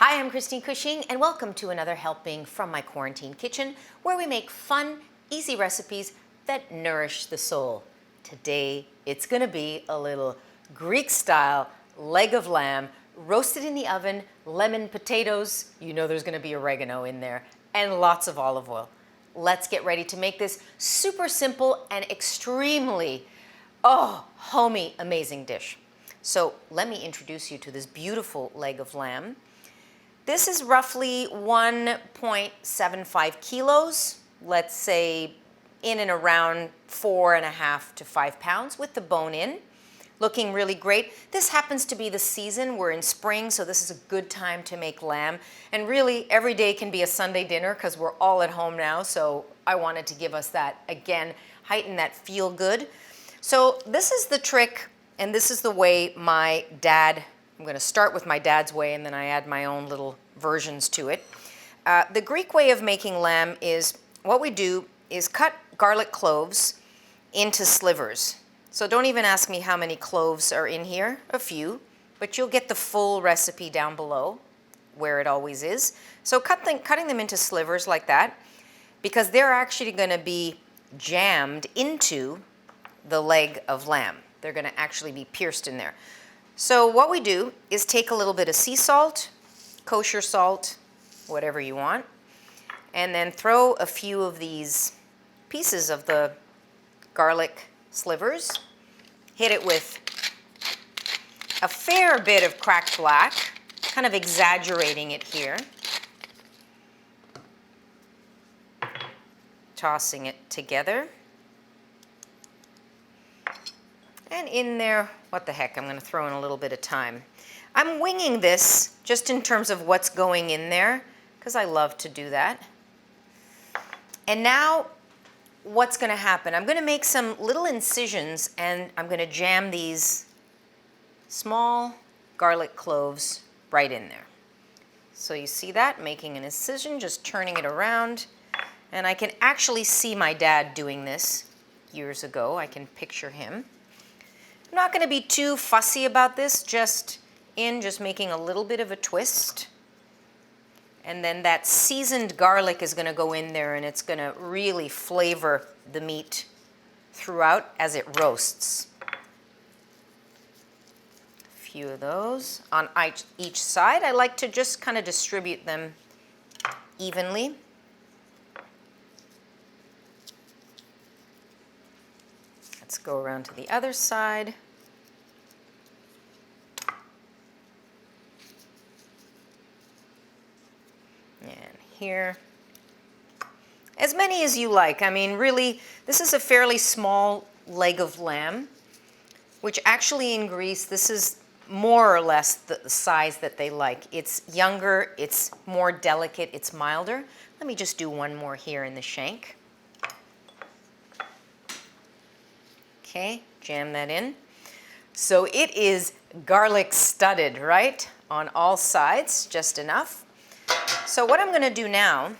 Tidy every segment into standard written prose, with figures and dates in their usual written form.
Hi, I'm Christine Cushing, and welcome to another helping from my quarantine kitchen, where we make fun, easy recipes that nourish the soul. Today, it's gonna be a little Greek-style leg of lamb, roasted in the oven, lemon potatoes, you know there's gonna be oregano in there, and lots of olive oil. Let's get ready to make this super simple and extremely, homey, amazing dish. So let me introduce you to this beautiful leg of lamb. This is roughly 1.75 kilos, let's say in and around 4.5 to 5 pounds with the bone in. Looking really great. This happens to be the season. We're in spring, so this is a good time to make lamb. And really, every day can be a Sunday dinner because we're all at home now, so I wanted to give us that, again, heighten that feel good. So this is the trick, and this is the way my dad, I'm going to start with my dad's way, and then I add my own little versions to it. The Greek way of making lamb is, what we do is cut garlic cloves into slivers. So don't even ask me how many cloves are in here, a few, but you'll get the full recipe down below, where it always is. So cutting them into slivers like that, because they're actually going to be jammed into the leg of lamb. They're going to actually be pierced in there. So what we do is take a little bit of sea salt, kosher salt, whatever you want, and then throw a few of these pieces of the garlic slivers, hit it with a fair bit of cracked black, kind of exaggerating it here, tossing it together. And in there, what the heck, I'm going to throw in a little bit of thyme. I'm winging this just in terms of what's going in there, because I love to do that. And now, what's going to happen? I'm going to make some little incisions, and I'm going to jam these small garlic cloves right in there. So you see that, making an incision, just turning it around. And I can actually see my dad doing this years ago. I can picture him. I'm not going to be too fussy about this, just making a little bit of a twist. And then that seasoned garlic is going to go in there, and it's going to really flavor the meat throughout as it roasts. A few of those on each side. I like to just kind of distribute them evenly. Let's go around to the other side. And here. As many as you like. I mean, really, this is a fairly small leg of lamb, which actually in Greece, this is more or less the size that they like. It's younger, it's more delicate, it's milder. Let me just do one more here in the shank. Okay, jam that in. So it is garlic studded, right? On all sides, just enough. So what I'm going to do now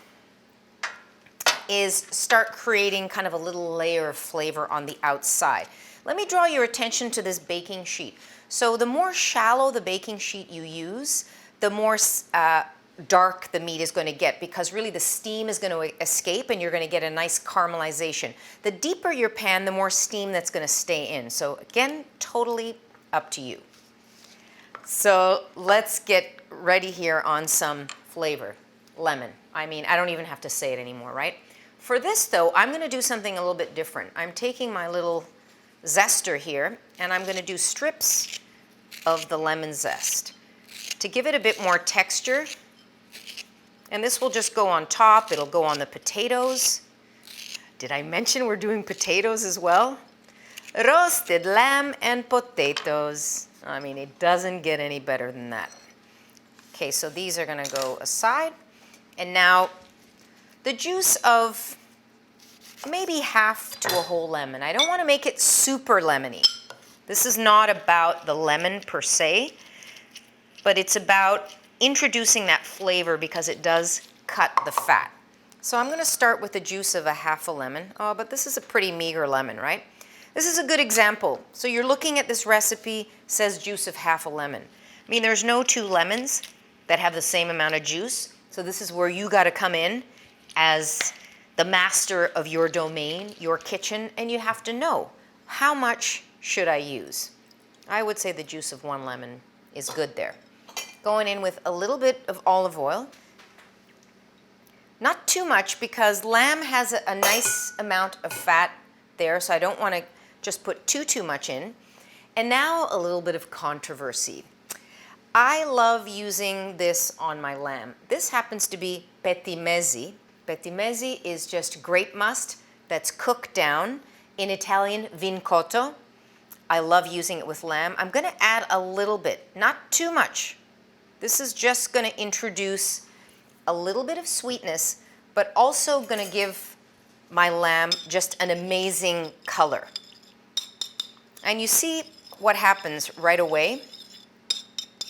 is start creating kind of a little layer of flavor on the outside. Let me draw your attention to this baking sheet. So the more shallow the baking sheet you use, the more dark the meat is going to get, because really the steam is going to escape and you're going to get a nice caramelization. The deeper your pan, the more steam that's going to stay in. So again, totally up to you. So let's get ready here on some flavor. Lemon. I mean, I don't even have to say it anymore, right? For this though, I'm going to do something a little bit different. I'm taking my little zester here, and I'm going to do strips of the lemon zest to give it a bit more texture. And this will just go on top. It'll go on the potatoes. Did I mention we're doing potatoes as well? Roasted lamb and potatoes. I mean, it doesn't get any better than that. Okay, so these are going to go aside. And now the juice of maybe half to a whole lemon. I don't want to make it super lemony. This is not about the lemon per se, but it's about introducing that flavor because it does cut the fat. So I'm going to start with the juice of a half a lemon. Oh, but this is a pretty meager lemon, right? This is a good example. So you're looking at this recipe, says juice of half a lemon. I mean, there's no two lemons. that have the same amount of juice. So this is where you got to come in as the master of your domain, your kitchen, and you have to know, how much should I use? I would say the juice of 1 lemon is good there. Going in with a little bit of olive oil. Not too much, because lamb has a nice amount of fat there, so I don't want to just put too much in. And now a little bit of controversy. I love using this on my lamb. This happens to be petimezi. Petimezi is just grape must that's cooked down. In Italian, vincotto. I love using it with lamb. I'm going to add a little bit, not too much. This is just going to introduce a little bit of sweetness, but also going to give my lamb just an amazing color. And you see what happens right away.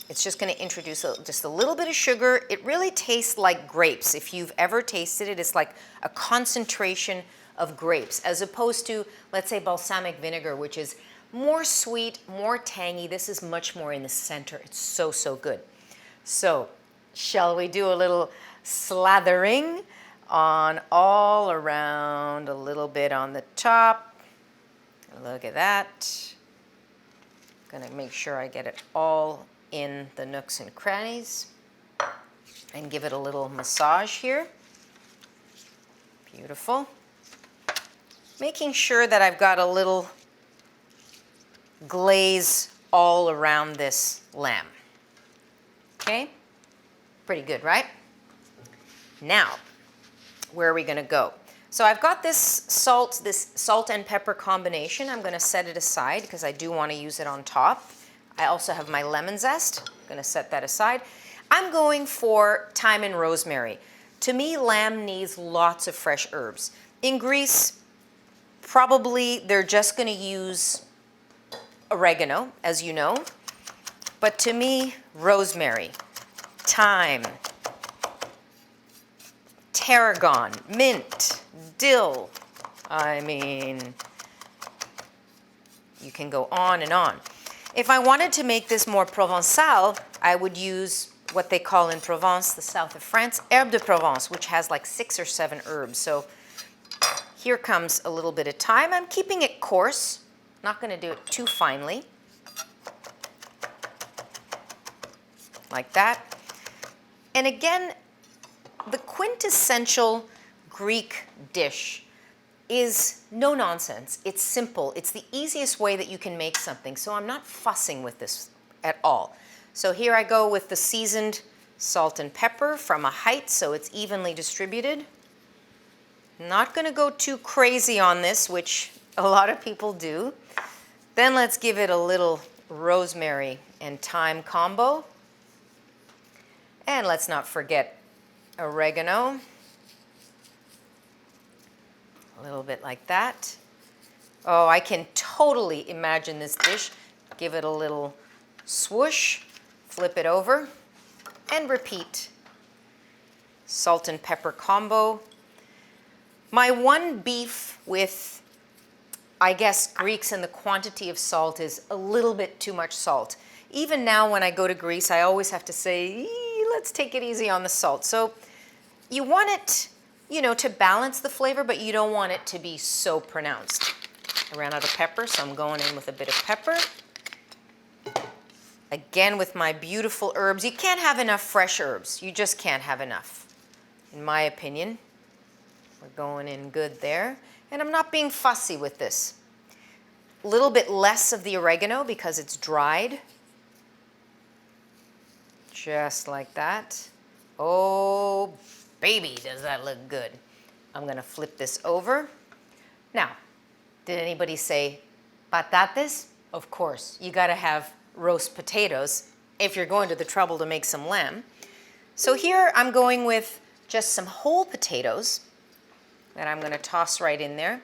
It's just going to introduce just a little bit of sugar. It really tastes like grapes. If you've ever tasted it, it's like a concentration of grapes, as opposed to, let's say, balsamic vinegar, which is more sweet, more tangy. This is much more in the center. It's so, so good. So, shall we do a little slathering on all around, a little bit on the top. Look at that. Gonna make sure I get it all in the nooks and crannies and give it a little massage here. Beautiful. Making sure that I've got a little glaze all around this lamb. Okay? Pretty good, right? Now, where are we going to go? So I've got this salt and pepper combination. I'm going to set it aside because I do want to use it on top. I also have my lemon zest. I'm going to set that aside. I'm going for thyme and rosemary. To me, lamb needs lots of fresh herbs. In Greece, probably they're just going to use oregano, as you know. But to me, rosemary, thyme, tarragon, mint, dill. I mean, you can go on and on. If I wanted to make this more Provençal, I would use what they call in Provence, the south of France, herbe de Provence, which has like 6 or 7 herbs. So here comes a little bit of thyme. I'm keeping it coarse, not going to do it too finely. Like that. And again, the quintessential Greek dish is no nonsense. It's simple. It's the easiest way that you can make something. So I'm not fussing with this at all. So here I go with the seasoned salt and pepper from a height so it's evenly distributed. Not going to go too crazy on this, which a lot of people do. Then let's give it a little rosemary and thyme combo. And let's not forget oregano. A little bit like that. Oh, I can totally imagine this dish. Give it a little swoosh, flip it over, and repeat. Salt and pepper combo. My one beef with, I guess, Greeks and the quantity of salt is a little bit too much salt. Even now when I go to Greece, I always have to say, let's take it easy on the salt. So you want it, you know, to balance the flavor, but you don't want it to be so pronounced. I ran out of pepper, so I'm going in with a bit of pepper. Again, with my beautiful herbs. You can't have enough fresh herbs. You just can't have enough, in my opinion. We're going in good there. And I'm not being fussy with this. A little bit less of the oregano because it's dried. Just like that. Oh, baby, does that look good. I'm going to flip this over. Now, did anybody say patates? Of course, you got to have roast potatoes if you're going to the trouble to make some lamb. So here I'm going with just some whole potatoes that I'm going to toss right in there.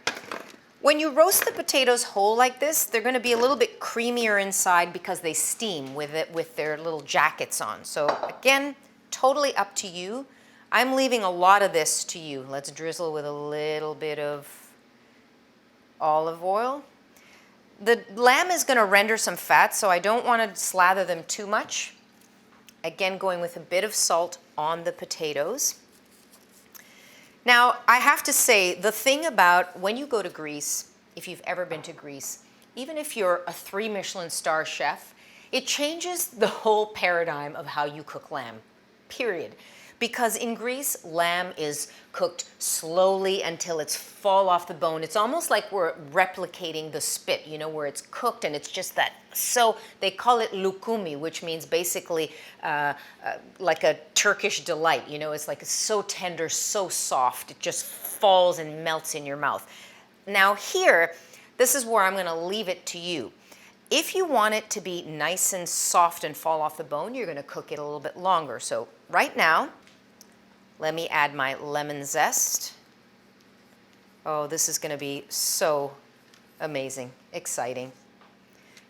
When you roast the potatoes whole like this, they're going to be a little bit creamier inside because they steam with their little jackets on. So again, totally up to you. I'm leaving a lot of this to you. Let's drizzle with a little bit of olive oil. The lamb is going to render some fat, so I don't want to slather them too much. Again, going with a bit of salt on the potatoes. Now, I have to say, the thing about when you go to Greece, if you've ever been to Greece, even if you're a 3 Michelin star chef, it changes the whole paradigm of how you cook lamb, period. Because in Greece, lamb is cooked slowly until it's fall off the bone. It's almost like we're replicating the spit, you know, where it's cooked and it's just that. So they call it lukumi, which means basically like a Turkish delight. You know, it's like so tender, so soft, it just falls and melts in your mouth. Now here, this is where I'm going to leave it to you. If you want it to be nice and soft and fall off the bone, you're going to cook it a little bit longer. So right now, let me add my lemon zest. Oh, this is going to be so amazing, exciting.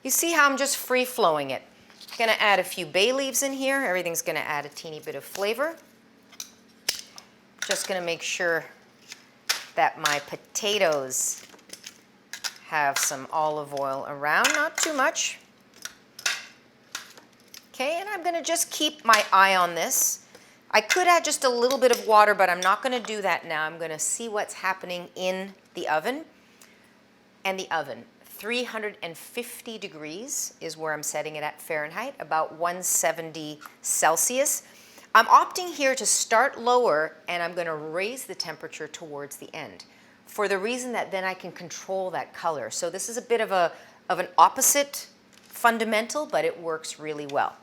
You see how I'm just free-flowing it. I'm going to add a few bay leaves in here. Everything's going to add a teeny bit of flavor. Just going to make sure that my potatoes have some olive oil around, not too much. Okay, and I'm going to just keep my eye on this. I could add just a little bit of water, but I'm not going to do that now. I'm going to see what's happening in the oven. And the oven, 350 degrees is where I'm setting it at Fahrenheit, about 170 Celsius. I'm opting here to start lower, and I'm going to raise the temperature towards the end for the reason that then I can control that color. So this is a bit of an opposite fundamental, but it works really well.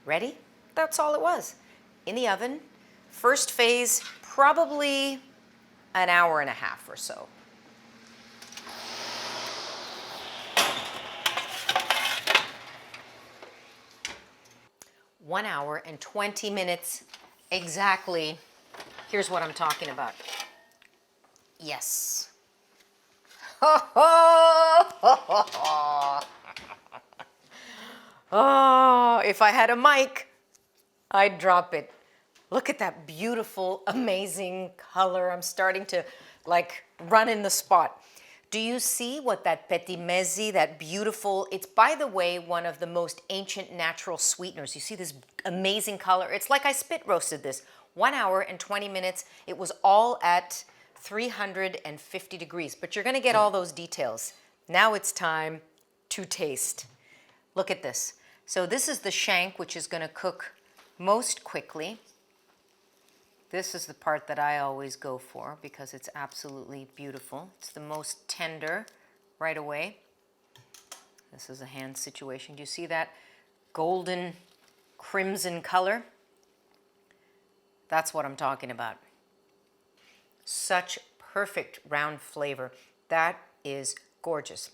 Ready? That's all it was. In the oven, first phase, probably an hour and a half or so. One hour and 20 minutes exactly. Here's what I'm talking about. Yes. Oh, if I had a mic, I'd drop it. Look at that beautiful, amazing color. I'm starting to like run in the spot. Do you see what that petimezi, that beautiful, it's by the way, one of the most ancient natural sweeteners. You see this amazing color? It's like I spit roasted this. 1 hour and 20 minutes. It was all at 350 degrees, but you're gonna get all those details. Now it's time to taste. Look at this. So this is the shank, which is gonna cook most quickly. This is the part that I always go for because it's absolutely beautiful. It's the most tender right away. This is a hand situation. Do you see that golden crimson color? That's what I'm talking about. Such perfect round flavor. That is gorgeous.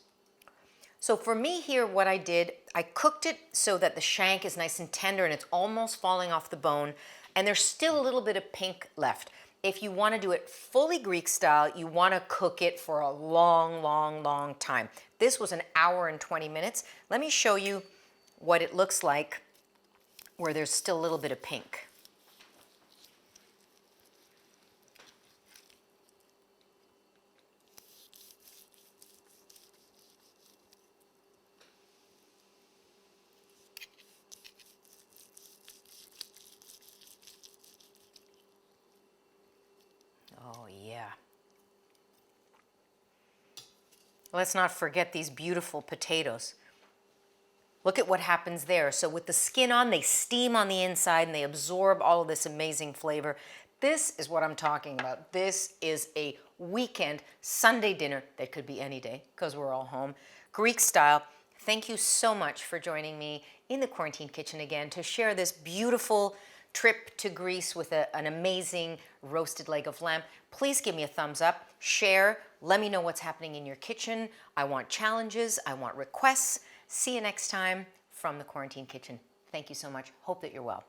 So for me here, what I did, I cooked it so that the shank is nice and tender and it's almost falling off the bone, and there's still a little bit of pink left. If you want to do it fully Greek style, you want to cook it for a long, long, long time. This was an hour and 20 minutes. Let me show you what it looks like where there's still a little bit of pink. Oh, yeah. Let's not forget these beautiful potatoes. Look at what happens there. So with the skin on, they steam on the inside and they absorb all of this amazing flavor. This is what I'm talking about. This is a weekend Sunday dinner that could be any day because we're all home. Greek style. Thank you so much for joining me in the Quarantine Kitchen again to share this beautiful trip to Greece with an amazing roasted leg of lamb. Please give me a thumbs up, share, let me know what's happening in your kitchen. I want challenges, I want requests. See you next time from the Quarantine Kitchen. Thank you so much. Hope that you're well.